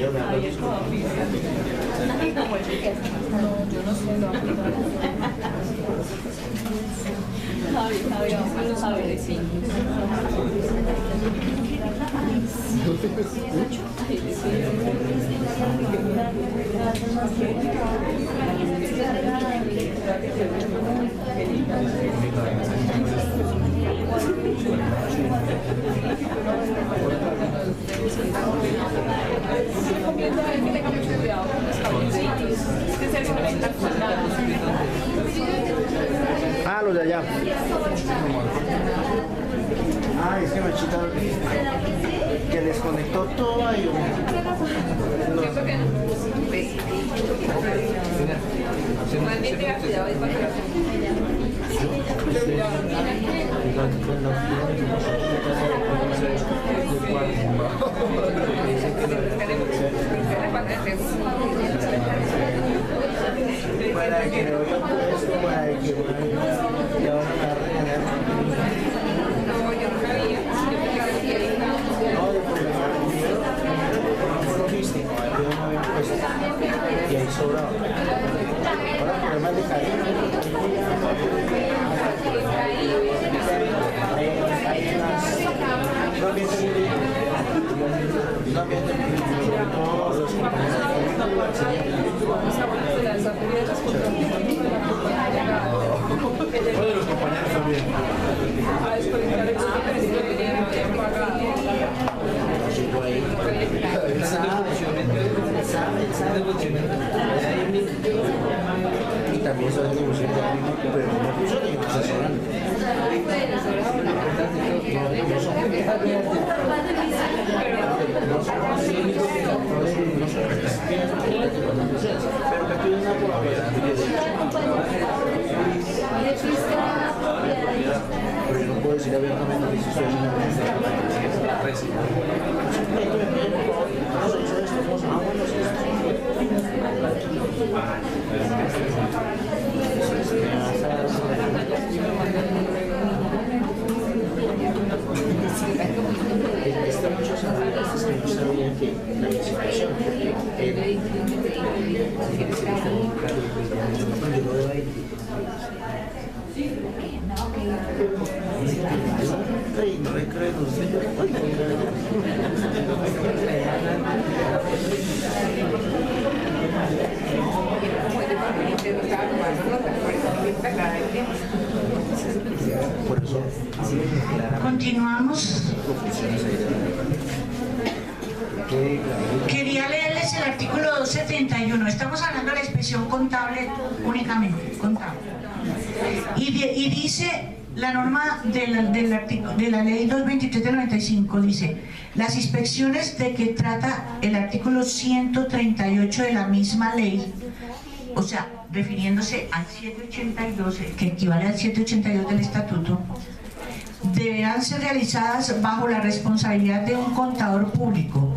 ella me habla de eso. No, yo no sé, lo Javi, sí. Recomiendo a él que tenga mucho cuidado con los caballitos. Es que se alimentan con nada. Ah, los de allá. Ah, es que Machita que les conectó todo ahí. Pienso que no. Igualmente tenga cuidado y para para que no vean esto, para que ya van a regalar. no, yo no sabía. No, de por logístico, yo no había puesto. Y ahí sobraba. Ahora por el más de cariño. Hay unas. No ambiente sobre todo los uno de los compañeros también. A desconectar el super, si lo tenían bien pagado. Y también son de música, pero no puso ni asesorando. Pero que tiene una propiedad. Pero yo no puedo decir abiertamente que si soy una está muchos análisis que no sabían que la situación por eso continuamos. Quería leerles el artículo 271. Estamos hablando de la inspección contable únicamente, contable. Y dice la norma de la ley 223 del 95, dice: las inspecciones de que trata el artículo 138 de la misma ley, o sea, refiriéndose al 782, que equivale al 782 del estatuto, deberán ser realizadas bajo la responsabilidad de un contador público.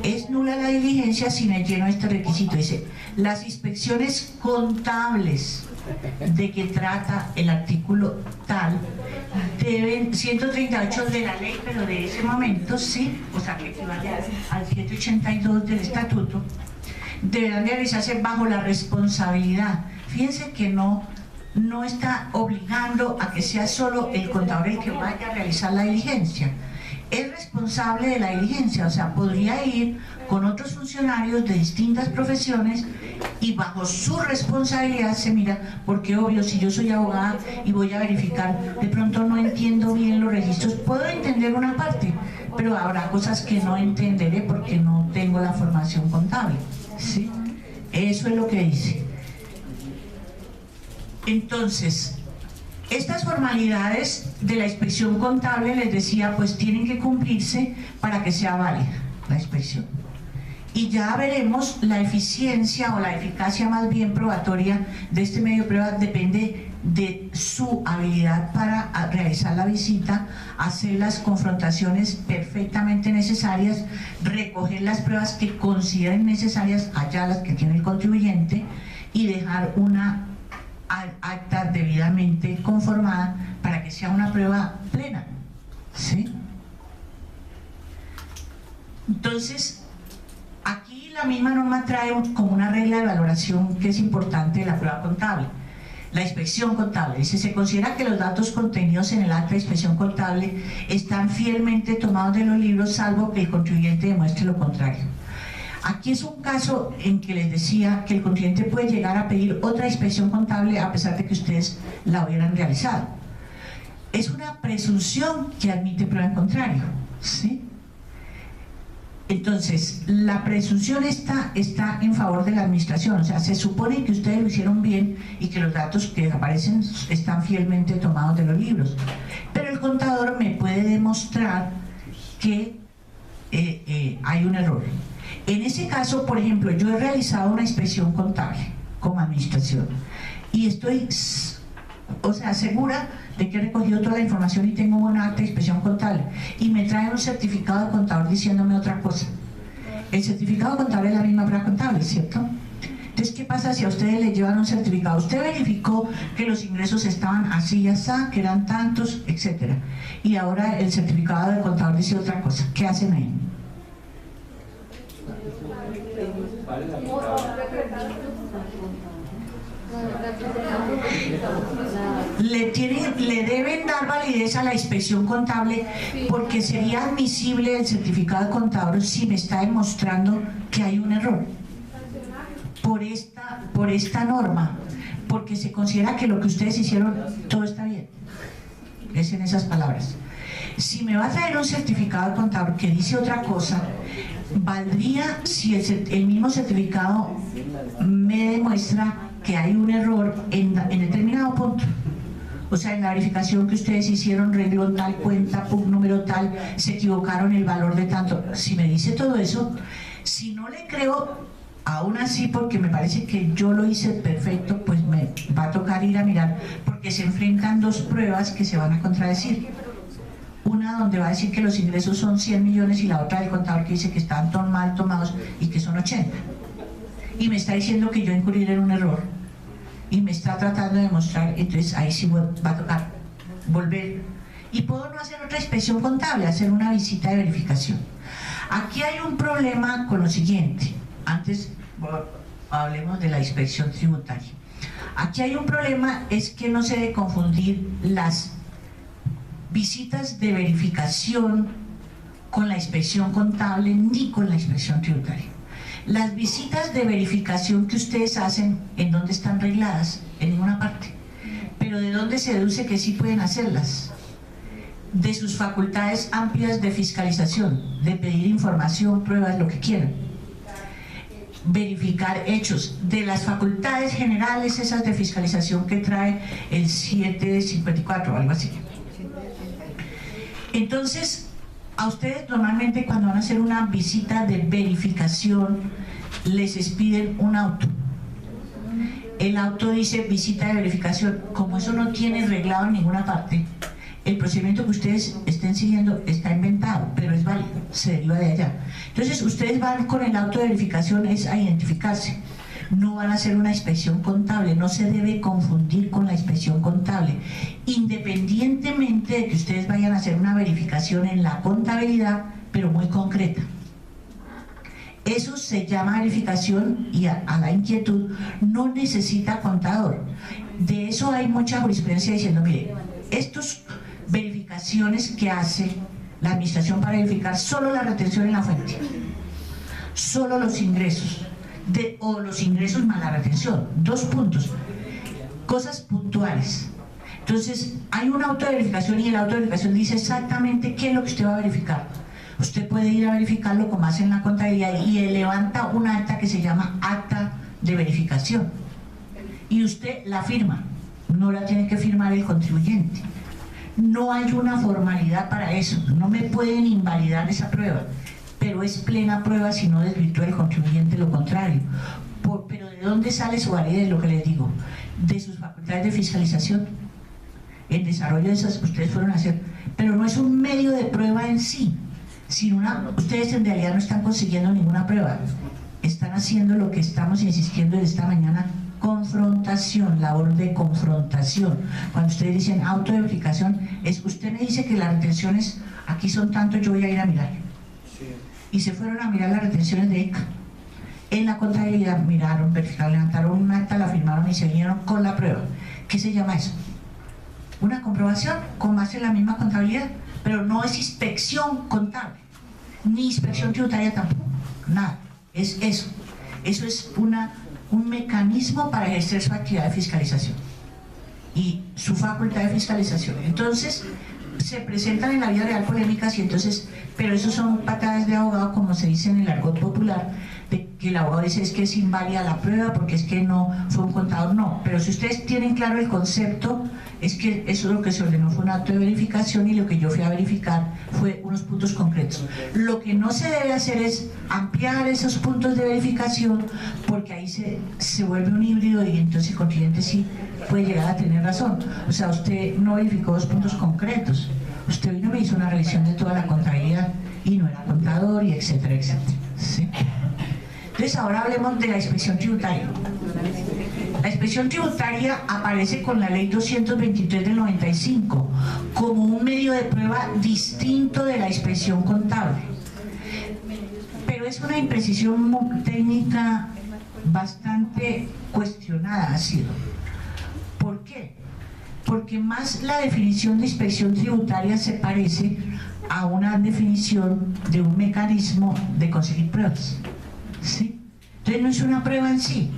Es nula la diligencia sin el lleno de este requisito. Dice: las inspecciones contables de que trata el artículo tal deben, 138 de la ley, pero de ese momento sí, o sea que equivale al 782 del estatuto, deberán realizarse bajo la responsabilidad. Fíjense que no está obligando a que sea solo el contador el que vaya a realizar la diligencia. Es responsable de la diligencia, o sea, podría ir con otros funcionarios de distintas profesiones y bajo su responsabilidad se mira, porque obvio, si yo soy abogada y voy a verificar, de pronto no entiendo bien los registros, puedo entender una parte, pero habrá cosas que no entenderé porque no tengo la formación contable, ¿sí? Eso es lo que dice. Entonces, estas formalidades de la inspección contable, les decía, pues tienen que cumplirse para que sea válida la inspección. Y ya veremos la eficiencia o la eficacia más bien probatoria de este medio de prueba, depende de su habilidad para realizar la visita, hacer las confrontaciones perfectamente necesarias, recoger las pruebas que consideren necesarias, allá las que tiene el contribuyente, y dejar una acta debidamente conformada para que sea una prueba plena, ¿sí? Entonces, Aquí la misma norma trae como una regla de valoración que es importante de la prueba contable. La inspección contable dice: se considera que los datos contenidos en el acta de inspección contable están fielmente tomados de los libros, salvo que el contribuyente demuestre lo contrario. Aquí es un caso en que les decía que el contribuyente puede llegar a pedir otra inspección contable a pesar de que ustedes la hubieran realizado. Es una presunción que admite prueba en contrario, ¿sí? Entonces, la presunción está en favor de la administración, o sea, se supone que ustedes lo hicieron bien y que los datos que aparecen están fielmente tomados de los libros. Pero el contador me puede demostrar que hay un error. En ese caso, por ejemplo, yo he realizado una inspección contable como administración y estoy, o sea, segura de que he recogido toda la información y tengo un acta de inspección contable y me trae un certificado de contador diciéndome otra cosa. El certificado contable es la misma prueba contable, ¿cierto? Entonces, ¿qué pasa si a ustedes les llevan un certificado? Usted verificó que los ingresos estaban así y así, que eran tantos, etcétera, y ahora el certificado de contador dice otra cosa. ¿Qué hacen ahí? Le deben dar validez a la inspección contable, porque sería admisible el certificado de contador si me está demostrando que hay un error por esta norma, porque se considera que lo que ustedes hicieron todo está bien. Es en esas palabras. Si me va a traer un certificado de contador que dice otra cosa, valdría si el mismo certificado me demuestra que hay un error en determinado punto. O sea, en la verificación que ustedes hicieron, renglón tal, cuenta, PUC número tal, se equivocaron el valor de tanto. Si me dice todo eso, si no le creo, aún así, porque me parece que yo lo hice perfecto, pues me va a tocar ir a mirar, porque se enfrentan dos pruebas que se van a contradecir. Una donde va a decir que los ingresos son 100 millones y la otra del contador que dice que están tan mal tomados y que son 80. Y me está diciendo que yo incurriré en un error y me está tratando de demostrar. Entonces ahí sí va a tocar volver. Y puedo no hacer otra inspección contable, hacer una visita de verificación. Aquí hay un problema con lo siguiente. Antes hablemos de la inspección tributaria. Aquí hay un problema, es que no se debe confundir las visitas de verificación con la inspección contable ni con la inspección tributaria. Las visitas de verificación que ustedes hacen, ¿en dónde están regladas? En ninguna parte. Pero ¿de dónde se deduce que sí pueden hacerlas? De sus facultades amplias de fiscalización, de pedir información, pruebas, lo que quieran. Verificar hechos, de las facultades generales esas de fiscalización que trae el 754 o algo así. Entonces, a ustedes normalmente cuando van a hacer una visita de verificación les expiden un auto. El auto dice visita de verificación. Como eso no tiene reglado en ninguna parte, el procedimiento que ustedes estén siguiendo está inventado, pero es válido, se deriva de allá. Entonces ustedes van con el auto de verificación es a identificarse. No van a hacer una inspección contable, no se debe confundir con la inspección contable. Independientemente de que ustedes vayan a hacer una verificación en la contabilidad, pero muy concreta. Eso se llama verificación y a la inquietud no necesita contador. De eso hay mucha jurisprudencia diciendo, mire, estas verificaciones que hace la administración para verificar solo la retención en la fuente, solo los ingresos, o los ingresos más la retención, 2 puntos, cosas puntuales. Entonces hay una autoverificación y el autoverificación dice exactamente qué es lo que usted va a verificar. Usted puede ir a verificarlo como hace en la contabilidad y levanta un acta que se llama acta de verificación y usted la firma, no la tiene que firmar el contribuyente. No hay una formalidad para eso, no me pueden invalidar esa prueba, pero es plena prueba si no desvirtúa el contribuyente lo contrario. Pero ¿de dónde sale su validez? Lo que les digo, de sus facultades de fiscalización. El desarrollo de esas ustedes fueron a hacer, pero no es un medio de prueba en sí, sino ustedes en realidad no están consiguiendo ninguna prueba, están haciendo lo que estamos insistiendo desde esta mañana: confrontación, labor de confrontación. Cuando ustedes dicen autoverificación, es usted me dice que las retenciones aquí son tanto, yo voy a ir a mirar. y se fueron a mirar las retenciones de ECA. En la contabilidad miraron, verificaron, levantaron un acta, la firmaron y se vinieron con la prueba. ¿Qué se llama eso? Una comprobación con base en la misma contabilidad, pero no es inspección contable, ni inspección tributaria tampoco, nada, es eso. Eso es un mecanismo para ejercer su actividad de fiscalización y su facultad de fiscalización. Entonces, se presentan en la vida real polémicas y entonces, pero eso son patadas de abogado, como se dice en el argot popular, de que el abogado dice es que es inválida la prueba porque es que no fue un contador, no, pero si ustedes tienen claro el concepto, es que eso lo que se ordenó fue un acto de verificación y lo que yo fui a verificar fue unos puntos concretos. Lo que no se debe hacer es ampliar esos puntos de verificación porque ahí se vuelve un híbrido y entonces el contribuyente sí puede llegar a tener razón. O sea, usted no verificó dos puntos concretos, usted vino y me hizo una revisión de toda la contabilidad y no era contador y etcétera, etcétera. ¿Sí? Entonces ahora hablemos de la inspección tributaria. La inspección tributaria aparece con la ley 223 del 95 como un medio de prueba distinto de la inspección contable. Pero es una imprecisión técnica bastante cuestionada ha sido. ¿Por qué? Porque más la definición de inspección tributaria se parece a una definición de un mecanismo de conseguir pruebas. ¿Sí? Entonces no es una prueba en sí.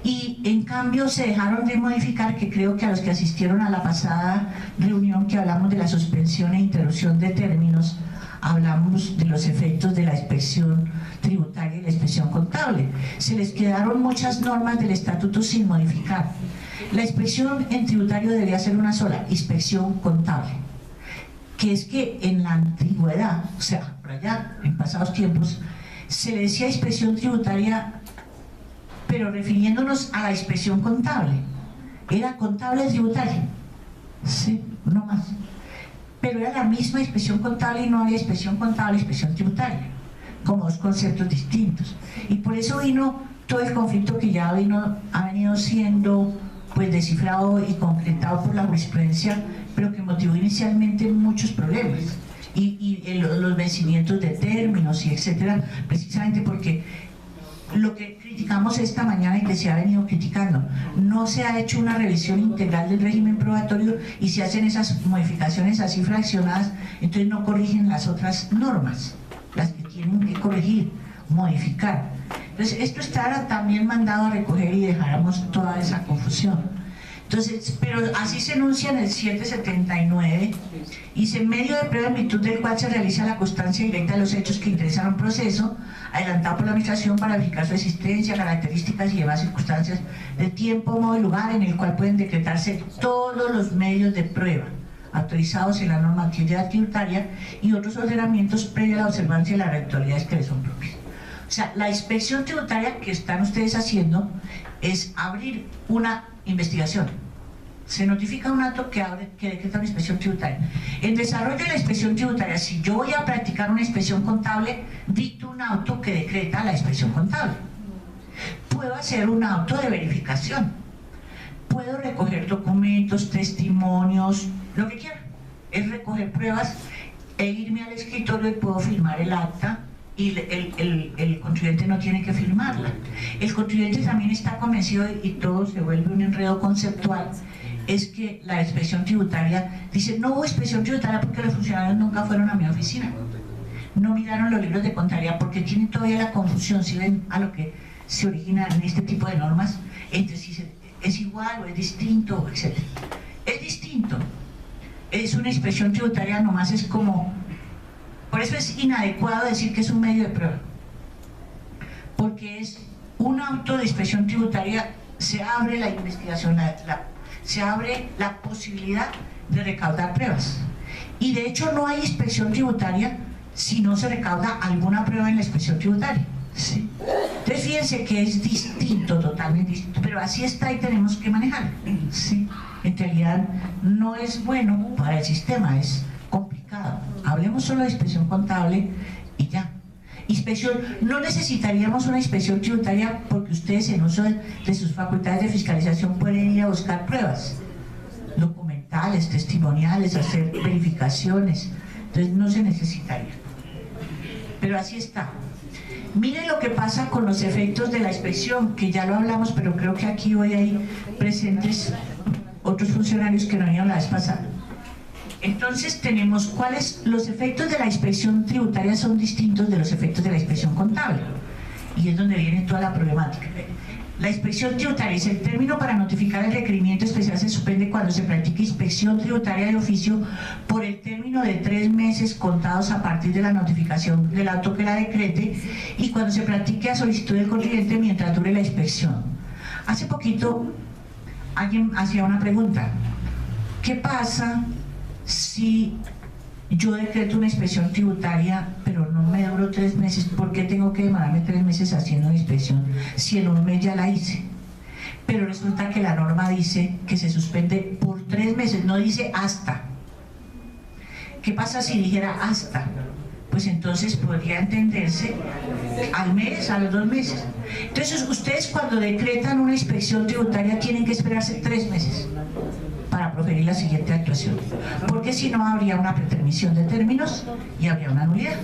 Y en cambio se dejaron de modificar, que creo que a los que asistieron a la pasada reunión que hablamos de la suspensión e interrupción de términos, hablamos de los efectos de la inspección tributaria y la inspección contable. Se les quedaron muchas normas del estatuto sin modificar. La inspección en tributario debía ser una sola, inspección contable, que es que en la antigüedad, o sea, por allá, en pasados tiempos, se le decía inspección tributaria, pero refiriéndonos a la inspección contable. Era contable tributaria, sí, no más. Pero era la misma inspección contable y no había inspección contable y inspección tributaria, como dos conceptos distintos. Y por eso vino todo el conflicto que ya ha venido siendo pues descifrado y concretado por la jurisprudencia, pero que motivó inicialmente muchos problemas. Y los vencimientos de términos y etcétera, precisamente porque lo que criticamos esta mañana y que se ha venido criticando, no se ha hecho una revisión integral del régimen probatorio y se hacen esas modificaciones así fraccionadas, entonces no corrigen las otras normas, las que tienen que corregir, modificar. Entonces esto está también mandado a recoger y dejáramos toda esa confusión. Entonces, pero así se enuncia en el 779, dice, medio de prueba en virtud del cual se realiza la constancia directa de los hechos que interesan a un proceso, adelantado por la administración para verificar su existencia, características y demás circunstancias de tiempo, modo y lugar en el cual pueden decretarse todos los medios de prueba autorizados en la normatividad tributaria y otros ordenamientos previo a la observancia de las rentabilidades que les son propias. O sea, la inspección tributaria que están ustedes haciendo es abrir una investigación. Se notifica un acto que decreta una inspección tributaria. En desarrollo de la inspección tributaria, si yo voy a practicar una inspección contable, dicto un auto que decreta la inspección contable. Puedo hacer un auto de verificación. Puedo recoger documentos, testimonios, lo que quiera. Es recoger pruebas e irme al escritorio y puedo firmar el acta y el contribuyente no tiene que firmarla. El contribuyente también está convencido y todo se vuelve un enredo conceptual, es que la inspección tributaria dice, no hubo inspección tributaria porque los funcionarios nunca fueron a mi oficina, no miraron los libros de contabilidad, porque tienen todavía la confusión, si ven a lo que se origina en este tipo de normas, entre si es igual o es distinto, etc. Es distinto, es una inspección tributaria, nomás es como... Por eso es inadecuado decir que es un medio de prueba, porque es un auto de inspección tributaria, se abre la investigación, se abre la posibilidad de recaudar pruebas. Y de hecho no hay inspección tributaria si no se recauda alguna prueba en la inspección tributaria. ¿Sí? Entonces fíjense que es distinto, totalmente distinto, pero así está y tenemos que manejar. ¿Sí? En realidad no es bueno para el sistema, es complicado. Hablemos solo de inspección contable y ya. Inspección, no necesitaríamos una inspección tributaria porque ustedes en uso de sus facultades de fiscalización pueden ir a buscar pruebas documentales, testimoniales, hacer verificaciones, entonces no se necesitaría. pero así está. Miren lo que pasa con los efectos de la inspección, que ya lo hablamos, pero creo que aquí hoy hay presentes otros funcionarios que no vinieron la vez pasada. Entonces tenemos cuáles los efectos de la inspección tributaria son distintos de los efectos de la inspección contable, y es donde viene toda la problemática. La inspección tributaria es el término para notificar el requerimiento especial, se suspende cuando se practique inspección tributaria de oficio por el término de 3 meses contados a partir de la notificación del auto que la decrete, y cuando se practique a solicitud del contribuyente mientras dure la inspección. Hace poquito alguien hacía una pregunta: ¿qué pasa si yo decreto una inspección tributaria pero no me duró 3 meses? ¿Por qué tengo que demorarme 3 meses haciendo una inspección si en un mes ya la hice? Pero resulta que la norma dice que se suspende por 3 meses, no dice hasta. ¿Qué pasa si dijera hasta? Pues entonces podría entenderse al mes, a los 2 meses. Entonces ustedes cuando decretan una inspección tributaria tienen que esperarse 3 meses para proferir la siguiente actuación, porque si no habría una pretermisión de términos y habría una nulidad.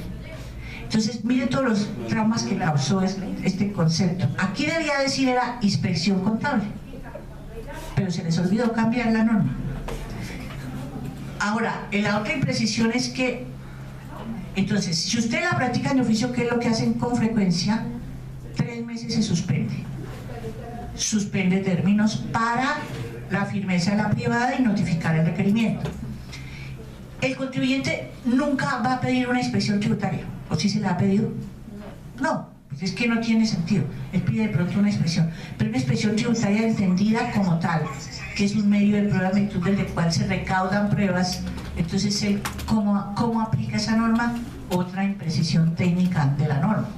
Entonces miren todos los traumas que causó este concepto. Aquí debía decir era inspección contable, pero se les olvidó cambiar la norma. Ahora, la otra imprecisión es que, entonces, si ustedes la practican de oficio, ¿qué es lo que hacen con frecuencia? 3 meses se suspende términos para la firmeza de la privada y notificar el requerimiento. El contribuyente nunca va a pedir una inspección tributaria, ¿o si se la ha pedido? No, pues es que no tiene sentido. Él pide de pronto una inspección, pero una inspección tributaria entendida como tal, que es un medio de prueba virtud del cual se recaudan pruebas. Entonces, ¿cómo aplica esa norma? Otra imprecisión técnica de la norma,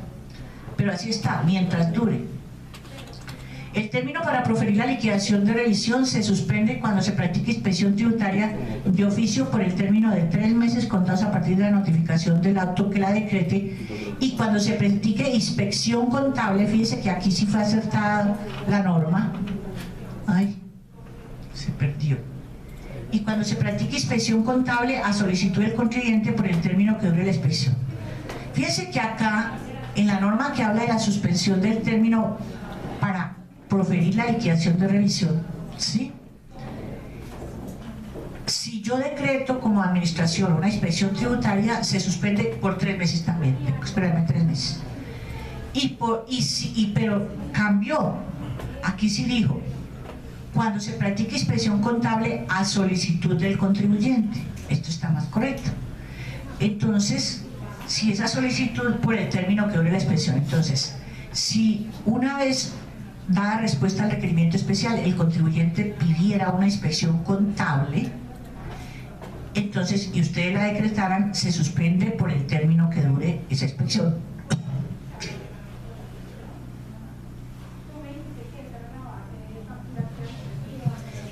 pero así está, mientras dure. El término para proferir la liquidación de revisión se suspende cuando se practique inspección tributaria de oficio por el término de 3 meses contados a partir de la notificación del auto que la decrete, y cuando se practique inspección contable, fíjense que aquí sí fue acertada la norma. Ay, se perdió. Y cuando se practique inspección contable a solicitud del contribuyente por el término que dure la inspección. Fíjense que acá, en la norma que habla de la suspensión del término para proferir la liquidación de revisión, ¿sí? Si yo decreto como administración una inspección tributaria, se suspende por 3 meses también, tengo que esperarme 3 meses. Pero cambió, aquí sí dijo, cuando se practique inspección contable a solicitud del contribuyente. Esto está más correcto. Entonces, si esa solicitud por el término que dure la inspección, entonces, si una vez dada respuesta al requerimiento especial, el contribuyente pidiera una inspección contable, entonces, y ustedes la decretaran, se suspende por el término que dure esa inspección.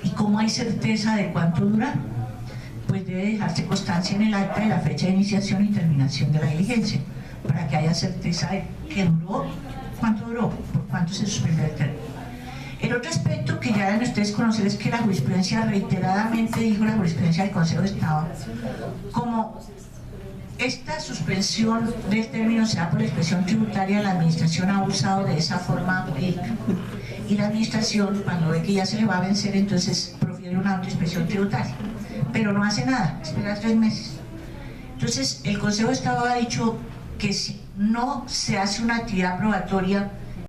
¿Y cómo hay certeza de cuánto dura? Pues debe dejarse constancia en el acta de la fecha de iniciación y terminación de la diligencia, para que haya certeza de que duró, cuánto duró, por cuánto se suspendió el término. El otro aspecto que ya deben ustedes conocer es que la jurisprudencia reiteradamente dijo, la jurisprudencia del Consejo de Estado, como esta suspensión del término se da por la inspección tributaria, la administración ha usado de esa forma jurídica, y la administración, cuando ve que ya se le va a vencer, entonces profiere una autoinspección tributaria, pero no hace nada, espera 3 meses. Entonces el Consejo de Estado ha dicho que si no se hace una actividad probatoria